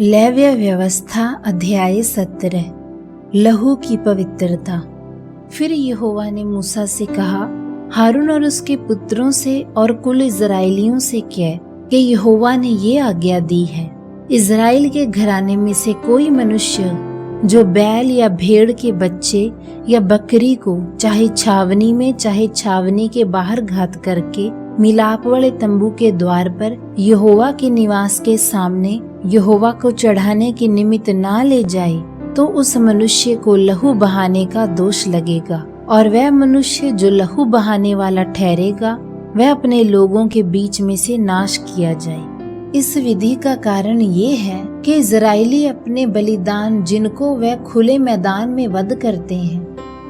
लेव्य व्यवस्था अध्याय 17 लहू की पवित्रता। फिर यहोवा ने मूसा से कहा, हारून और उसके पुत्रों से और कुल इज़राइलियों से कह कि यहोवा ने ये आज्ञा दी है, इज़राइल के घराने में से कोई मनुष्य जो बैल या भेड़ के बच्चे या बकरी को चाहे छावनी में चाहे छावनी के बाहर घात करके मिलाप वाले तंबू के द्वार पर यहोवा के निवास के सामने यहोवा को चढ़ाने के निमित्त ना ले जाए, तो उस मनुष्य को लहू बहाने का दोष लगेगा, और वह मनुष्य जो लहू बहाने वाला ठहरेगा वह अपने लोगों के बीच में से नाश किया जाए। इस विधि का कारण ये है कि इज़राइली अपने बलिदान जिनको वह खुले मैदान में वध करते हैं,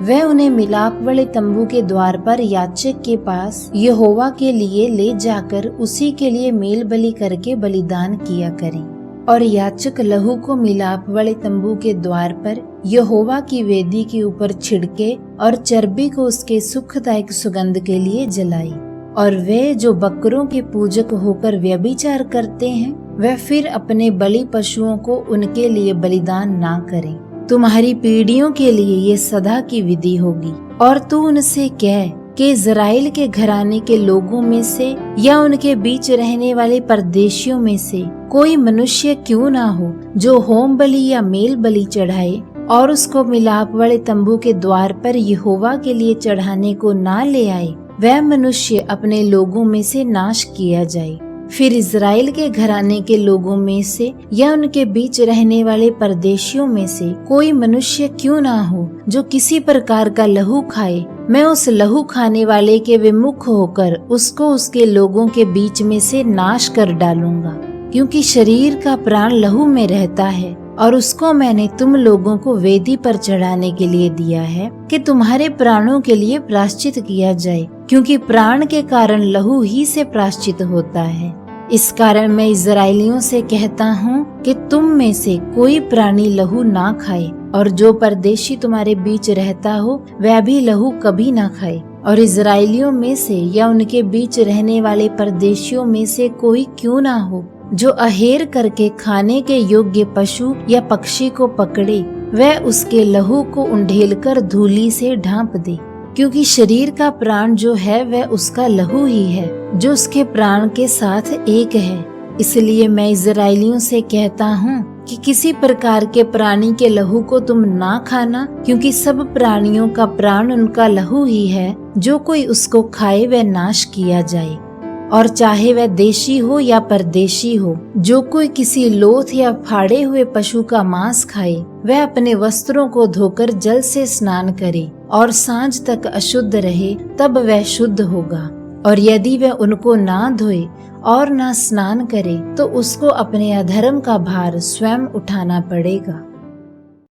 वह उन्हें मिलाप वाले तंबू के द्वार पर याजक के पास यहोवा के लिए ले जाकर उसी के लिए मेल बलि करके बलिदान किया करें। और याजक लहू को मिलाप वाले तंबू के द्वार पर यहोवा की वेदी के ऊपर छिड़के और चर्बी को उसके सुखदायक सुगंध के लिए जलाए। और वे जो बकरों के पूजक होकर व्यभिचार करते हैं, वह फिर अपने बलि पशुओं को उनके लिए बलिदान ना करें। तुम्हारी पीढ़ियों के लिए ये सदा की विधि होगी। और तू उनसे कह कि इज़राइल के घराने के लोगों में से या उनके बीच रहने वाले परदेशियों में से कोई मनुष्य क्यों ना हो जो होम बलि या मेल बलि चढ़ाए और उसको मिलाप वाले तंबू के द्वार पर यहोवा के लिए चढ़ाने को ना ले आए, वह मनुष्य अपने लोगों में से नाश किया जाए। फिर इज़राइल के घराने के लोगों में से या उनके बीच रहने वाले परदेशियों में से कोई मनुष्य क्यों ना हो जो किसी प्रकार का लहू खाए, मैं उस लहू खाने वाले के विमुख होकर उसको उसके लोगों के बीच में से नाश कर डालूंगा। क्योंकि शरीर का प्राण लहू में रहता है, और उसको मैंने तुम लोगों को वेदी पर चढ़ाने के लिए दिया है कि तुम्हारे प्राणों के लिए प्रायश्चित किया जाए, क्योंकि प्राण के कारण लहू ही से प्रायश्चित होता है। इस कारण मैं इज़राइलियों से कहता हूँ कि तुम में से कोई प्राणी लहू ना खाए, और जो परदेशी तुम्हारे बीच रहता हो वह भी लहू कभी ना खाए। और इज़राइलियों में से या उनके बीच रहने वाले परदेशियों में से कोई क्यों ना हो जो अहेर करके खाने के योग्य पशु या पक्षी को पकड़े, वह उसके लहू को उंडेलकर धूली से ढांप दे। क्योंकि शरीर का प्राण जो है वह उसका लहू ही है, जो उसके प्राण के साथ एक है। इसलिए मैं इज़राइलियों से कहता हूँ कि किसी प्रकार के प्राणी के लहू को तुम ना खाना, क्योंकि सब प्राणियों का प्राण उनका लहू ही है। जो कोई उसको खाए वह नाश किया जाए। और चाहे वह देशी हो या परदेशी हो, जो कोई किसी लोथ या फाड़े हुए पशु का मांस खाए, वह अपने वस्त्रों को धोकर जल से स्नान करे और सांझ तक अशुद्ध रहे, तब वह शुद्ध होगा। और यदि वह उनको ना धोए और ना स्नान करे, तो उसको अपने अधर्म का भार स्वयं उठाना पड़ेगा।